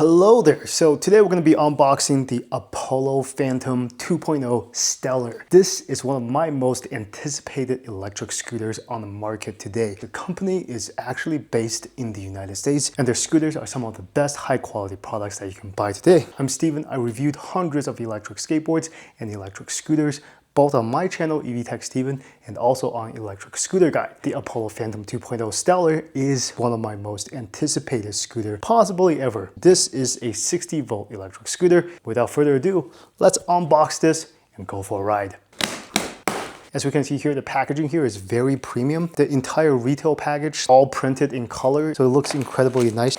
Hello there. So today we're going to be unboxing the Apollo Phantom 2.0 Stellar. This is one of my most anticipated electric scooters on the market today. The company is actually based in the United States and their scooters are some of the best high quality products that you can buy today. I'm Steven. I reviewed hundreds of electric skateboards and electric scooters both on my channel, EV Tech Steven, and also on Electric Scooter Guide. The Apollo Phantom 2.0 Stellar is one of my most anticipated scooter possibly ever. This is a 60-volt electric scooter. Without further ado, let's unbox this and go for a ride. As we can see here, the packaging here is very premium. The entire retail package, all printed in color, so it looks incredibly nice.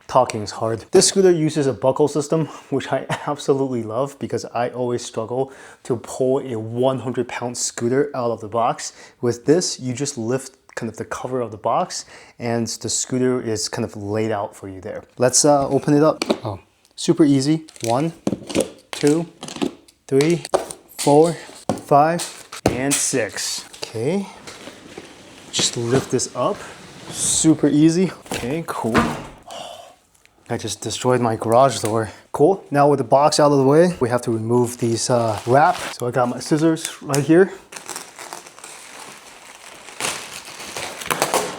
Talking is hard. This scooter uses a buckle system, which I absolutely love because I always struggle to pull a 100-pound scooter out of the box. With this, you just lift kind of the cover of the box and the scooter is kind of laid out for you there. Let's open it up. Oh, super easy. 1, 2, 3, 4, 5, and 6. Okay, just lift this up. Super easy. Okay, cool. I just destroyed my garage door. Cool. Now with the box out of the way, we have to remove these wrap. So I got my scissors right here.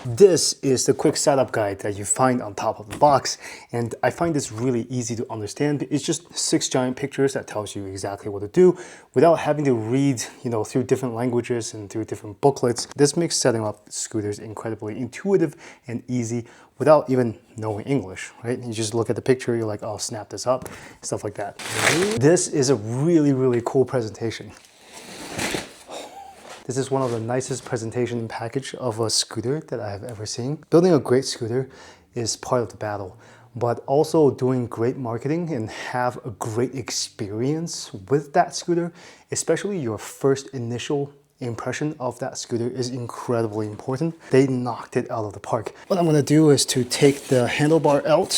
This is the quick setup guide that you find on top of the box. And I find this really easy to understand. It's just 6 giant pictures that tells you exactly what to do without having to read, through different languages and through different booklets. This makes setting up scooters incredibly intuitive and easy without even knowing English, right? You just look at the picture, you're like, oh, snap this up, stuff like that. This is a really, really cool presentation. This is one of the nicest presentation and package of a scooter that I have ever seen. Building a great scooter is part of the battle, but also doing great marketing and have a great experience with that scooter, especially your first initial impression of that scooter is incredibly important. They knocked it out of the park. What I'm gonna do is to take the handlebar out.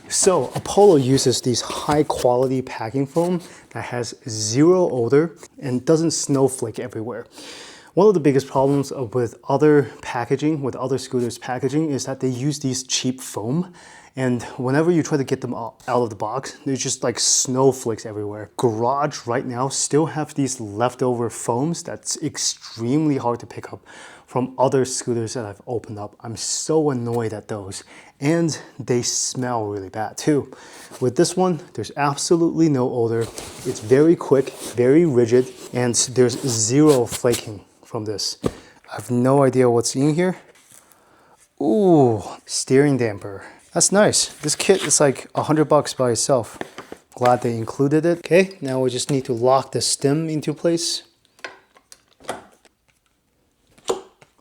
So Apollo uses these high quality packing foam that has 0 odor and doesn't snowflake everywhere. One of the biggest problems with other packaging, with other scooters packaging, is that they use these cheap foam. And whenever you try to get them out of the box, there's just like snowflakes everywhere. Garage right now still have these leftover foams that's extremely hard to pick up from other scooters that I've opened up. I'm so annoyed at those. And they smell really bad too. With this one, there's absolutely no odor. It's very quick, very rigid, and there's 0 flaking from this. I have no idea what's in here. Ooh, steering damper. That's nice. This kit is like $100 by itself. Glad they included it. Okay, now we just need to lock the stem into place.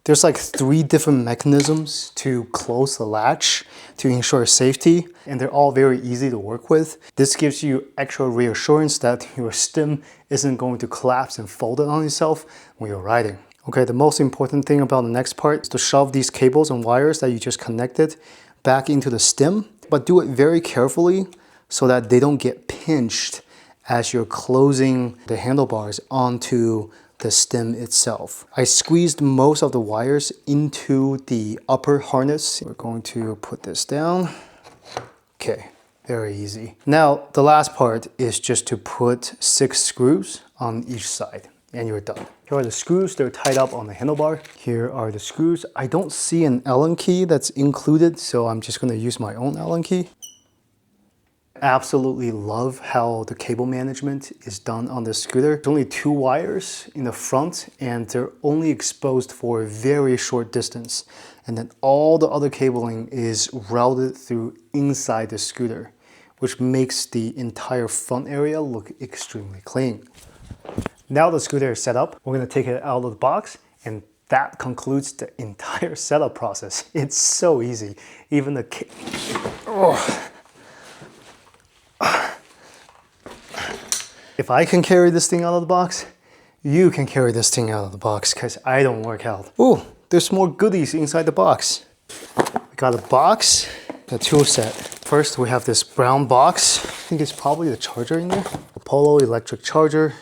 There's like 3 different mechanisms to close the latch to ensure safety, and they're all very easy to work with. This gives you extra reassurance that your stem isn't going to collapse and fold it on itself when you're riding. Okay, the most important thing about the next part is to shove these cables and wires that you just connected back into the stem, but do it very carefully so that they don't get pinched as you're closing the handlebars onto the stem itself. I squeezed most of the wires into the upper harness. We're going to put this down. Okay, very easy. Now, the last part is just to put 6 screws on each side and you're done. Here are the screws. They're tied up on the handlebar. Here are the screws. I don't see an Allen key that's included, so I'm just gonna use my own Allen key. Absolutely love how the cable management is done on this scooter. There's only 2 wires in the front and they're only exposed for a very short distance. And then all the other cabling is routed through inside the scooter, which makes the entire front area look extremely clean. Now the scooter is set up, we're gonna take it out of the box, and that concludes the entire setup process. It's so easy. Even the If I can carry this thing out of the box, you can carry this thing out of the box because I don't work out. Ooh, there's more goodies inside the box. We got a box, a tool set. First, we have this brown box. I think it's probably the charger in there. Apollo electric charger.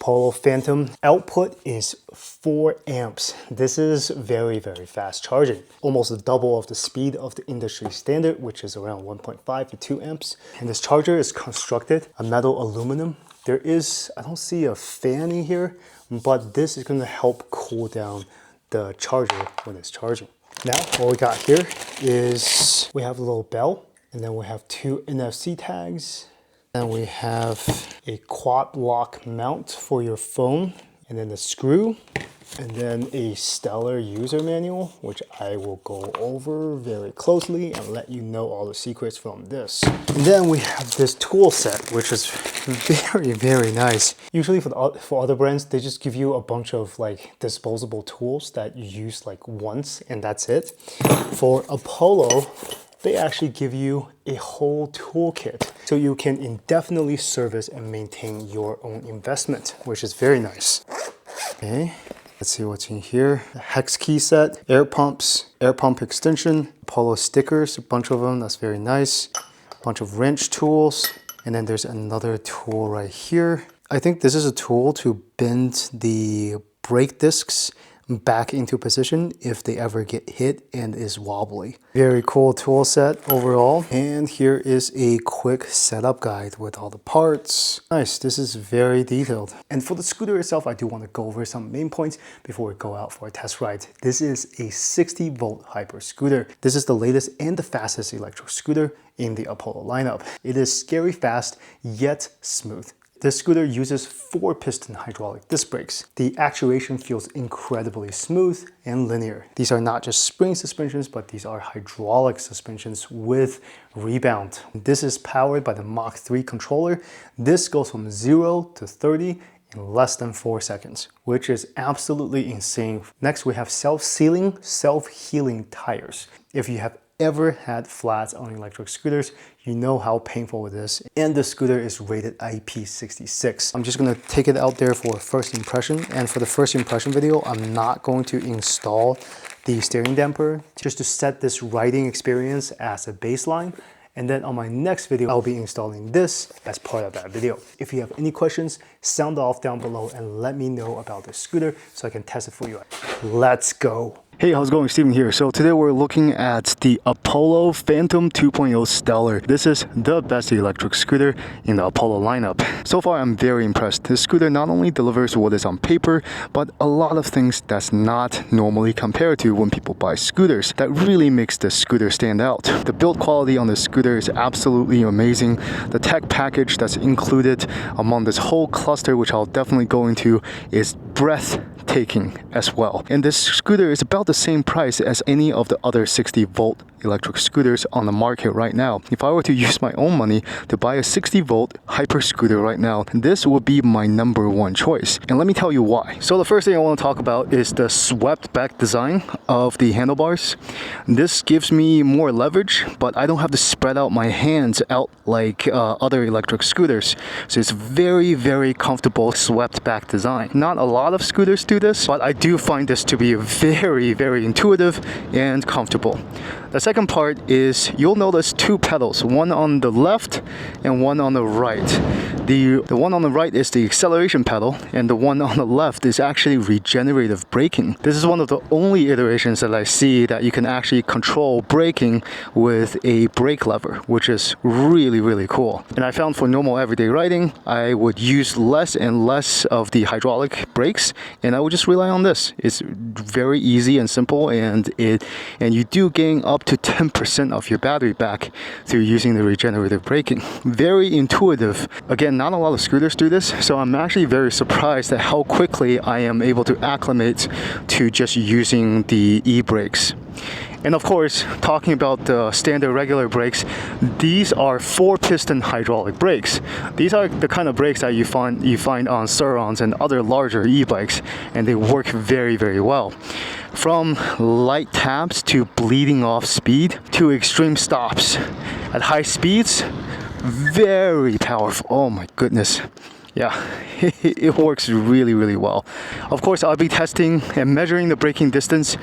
Apollo Phantom. Output is 4 amps. This is very, very fast charging. Almost the double of the speed of the industry standard, which is around 1.5 to 2 amps. And this charger is constructed a metal aluminum. There is, I don't see a fan in here, but this is going to help cool down the charger when it's charging. Now, what we got here is we have a little bell, and then we have 2 NFC tags, and we have a quad lock mount for your phone, and then the screw, and then a Stellar user manual, which I will go over very closely and let you know all the secrets from this. And then we have this tool set, which is very, very nice. Usually for other brands, they just give you a bunch of like disposable tools that you use like once and that's it. For Apollo, they actually give you a whole toolkit so you can indefinitely service and maintain your own investment, which is very nice. Okay, let's see what's in here. The hex key set, air pumps, air pump extension, Apollo stickers, a bunch of them, that's very nice. A bunch of wrench tools, and then there's another tool right here. I think this is a tool to bend the brake discs back into position if they ever get hit and is wobbly. Very cool tool set overall. And here is a quick setup guide with all the parts. Nice, this is very detailed. And for the scooter itself, I do want to go over some main points before we go out for a test ride. This is a 60 volt hyper scooter. This is the latest and the fastest electric scooter in the Apollo lineup. It is scary fast, yet smooth. This scooter uses 4-piston hydraulic disc brakes. The actuation feels incredibly smooth and linear. These are not just spring suspensions, but these are hydraulic suspensions with rebound. This is powered by the Mach 3 controller. This goes from 0 to 30 in less than 4 seconds, which is absolutely insane. Next, we have self-sealing, self-healing tires. If you have ever had flats on electric scooters, you know how painful it is. And the scooter is rated IP66. I'm just gonna take it out there for a first impression. And for the first impression video, I'm not going to install the steering damper, just to set this riding experience as a baseline. And then on my next video, I'll be installing this as part of that video. If you have any questions, sound off down below and let me know about this scooter so I can test it for you. Let's go. Hey, how's it going? Steven here. So today we're looking at the Apollo Phantom 2.0 Stellar. This is the best electric scooter in the Apollo lineup. So far, I'm very impressed. This scooter not only delivers what is on paper, but a lot of things that's not normally compared to when people buy scooters. That really makes the scooter stand out. The build quality on the scooter is absolutely amazing. The tech package that's included among this whole cluster, which I'll definitely go into, is breathtaking as well. And this scooter is about the same price as any of the other 60 volt electric scooters on the market right now. If I were to use my own money to buy a 60 volt hyper scooter right now, this would be my #1 choice. And let me tell you why. So the first thing I want to talk about is the swept back design of the handlebars. This gives me more leverage, but I don't have to spread out my hands out like other electric scooters. So it's very, very comfortable swept back design. Not a lot of scooters do this, but I do find this to be very, very intuitive and comfortable. The second part is you'll notice 2 pedals, one on the left and one on the right. The one on the right is the acceleration pedal, and the one on the left is actually regenerative braking. This is one of the only iterations that I see that you can actually control braking with a brake lever, which is really, really cool. And I found for normal everyday riding, I would use less and less of the hydraulic brakes, and I would just rely on this. It's very easy and simple, and you do gain up to 10% of your battery back through using the regenerative braking. Very intuitive. Again, not a lot of scooters do this, so I'm actually very surprised at how quickly I am able to acclimate to just using the e-brakes. And of course, talking about the standard regular brakes, these are 4-piston hydraulic brakes. These are the kind of brakes that you find on Surons and other larger e-bikes, and they work very, very well. From light taps to bleeding off speed to extreme stops. At high speeds, very powerful. Oh my goodness. Yeah, it works really, really well. Of course, I'll be testing and measuring the braking distance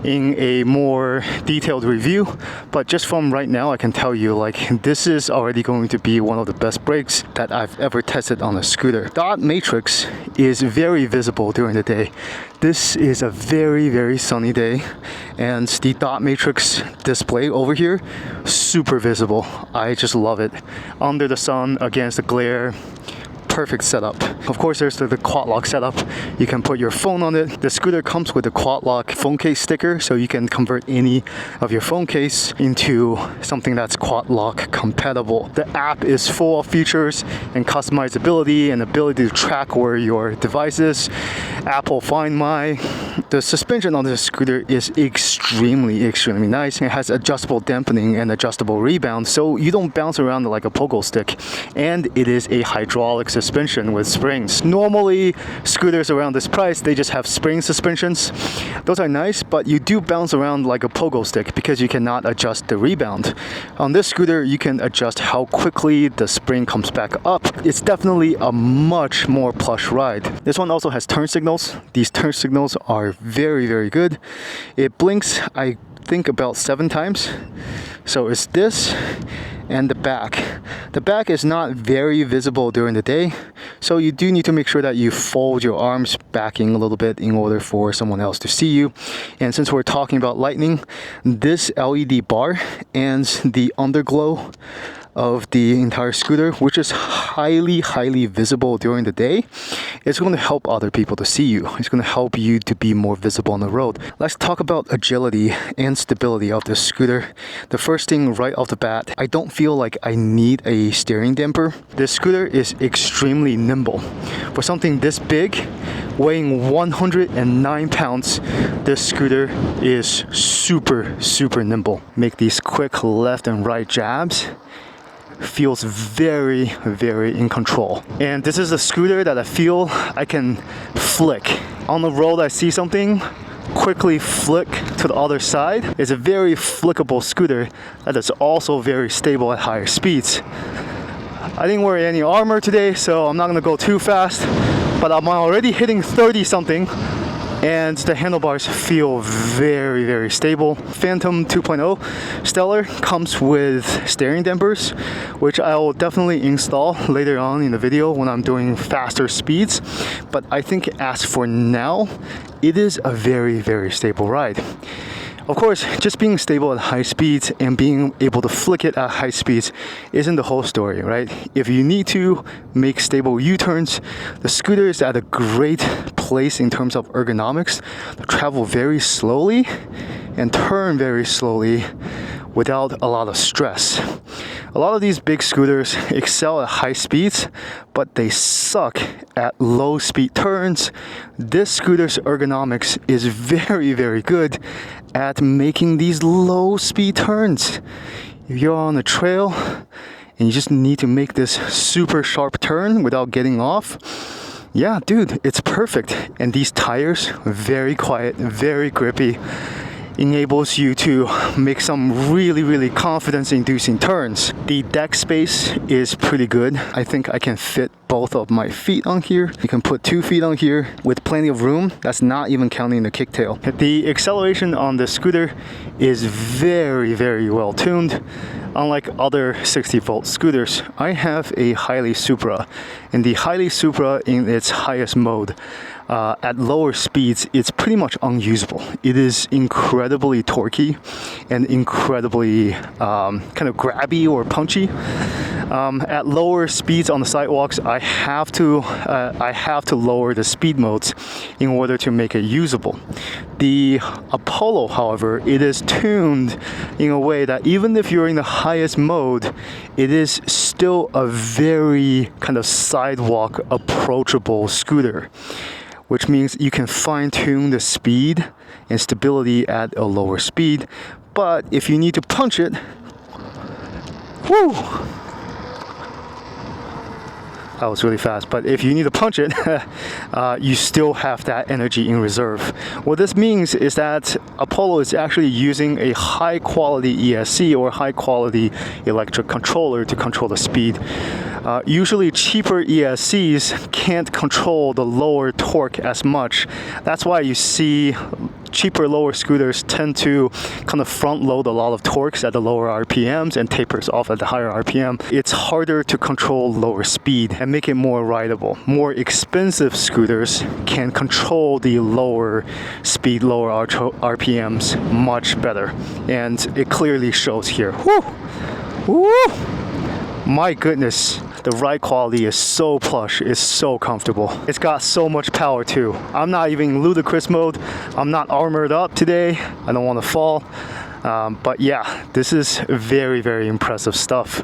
in a more detailed review, but just from right now, I can tell you, like, this is already going to be one of the best brakes that I've ever tested on a scooter. Dot matrix is very visible during the day. This is a very, very sunny day, and the dot matrix display over here, super visible. I just love it. Under the sun, against the glare, perfect setup. Of course, there's the quad lock setup. You can put your phone on it. The scooter comes with a quad lock phone case sticker, so you can convert any of your phone case into something that's quad lock compatible. The app is full of features and customizability and ability to track where your device is. Apple Find My. The suspension on this scooter is extremely nice. It has adjustable dampening and adjustable rebound, so you don't bounce around like a pogo stick. And it is a hydraulic suspension with springs. Normally, scooters around this price, they just have spring suspensions. Those are nice, but you do bounce around like a pogo stick because you cannot adjust the rebound. On this scooter, you can adjust how quickly the spring comes back up. It's definitely a much more plush ride. This one also has turn signals. These turn signals are very good. It blinks, I think, about 7 times. So it's this and the back. The back is not very visible during the day, so you do need to make sure that you fold your arms backing a little bit in order for someone else to see you. And since we're talking about lighting, this LED bar and the underglow of the entire scooter, which is highly visible during the day, it's going to help other people to see you. It's going to help you to be more visible on the road. Let's talk about agility and stability of this scooter. The first thing right off the bat, I don't feel like I need a steering damper. This scooter is extremely nimble. For something this big, weighing 109 pounds, this scooter is super nimble. Make these quick left and right jabs. Feels very in control. And this is a scooter that I feel I can flick. On the road, I see something, quickly flick to the other side. It's a very flickable scooter that is also very stable at higher speeds. I didn't wear any armor today, so I'm not gonna go too fast, but I'm already hitting 30 something. And the handlebars feel very stable. Phantom 2.0 Stellar comes with steering dampers, which I will definitely install later on in the video when I'm doing faster speeds. But I think as for now, it is a very stable ride. Of course, just being stable at high speeds and being able to flick it at high speeds isn't the whole story, right? If you need to make stable U-turns, the scooter is at a great place in terms of ergonomics to travel very slowly and turn very slowly without a lot of stress. A lot of these big scooters excel at high speeds, but they suck at low speed turns. This scooter's ergonomics is very good at making these low speed turns. If you're on a trail and you just need to make this super sharp turn without getting off, yeah, dude, it's perfect. And these tires, very quiet, very grippy, enables you to make some really confidence-inducing turns. The deck space is pretty good. I think I can fit both of my feet on here. You can put 2 feet on here with plenty of room. That's not even counting the kicktail. The acceleration on the scooter is very well tuned. Unlike other 60-volt scooters, I have a Highly Supra, and the Highly Supra in its highest mode, at lower speeds, it's pretty much unusable. It is incredibly torquey and incredibly kind of grabby or punchy. At lower speeds on the sidewalks, I have to lower the speed modes in order to make it usable. The Apollo, however, it is tuned in a way that even if you're in the highest mode, it is still a very kind of sidewalk approachable scooter, which means you can fine-tune the speed and stability at a lower speed. But if you need to punch it, that was really fast. But if you need to punch it, you still have that energy in reserve. What this means is that Apollo is actually using a high quality ESC or high quality electric controller to control the speed. Usually cheaper ESCs can't control the lower torque as much. That's why you see cheaper lower scooters tend to kind of front load a lot of torques at the lower RPMs and tapers off at the higher RPM. It's harder to control lower speed and make it more rideable. More expensive scooters can control the lower speed, lower RPMs much better. And it clearly shows here. Woo! Woo! My goodness, the ride quality is so plush, it's so comfortable. It's got so much power too. I'm not even in ludicrous mode. I'm not armored up today. I don't want to fall. But yeah, this is very, very impressive stuff.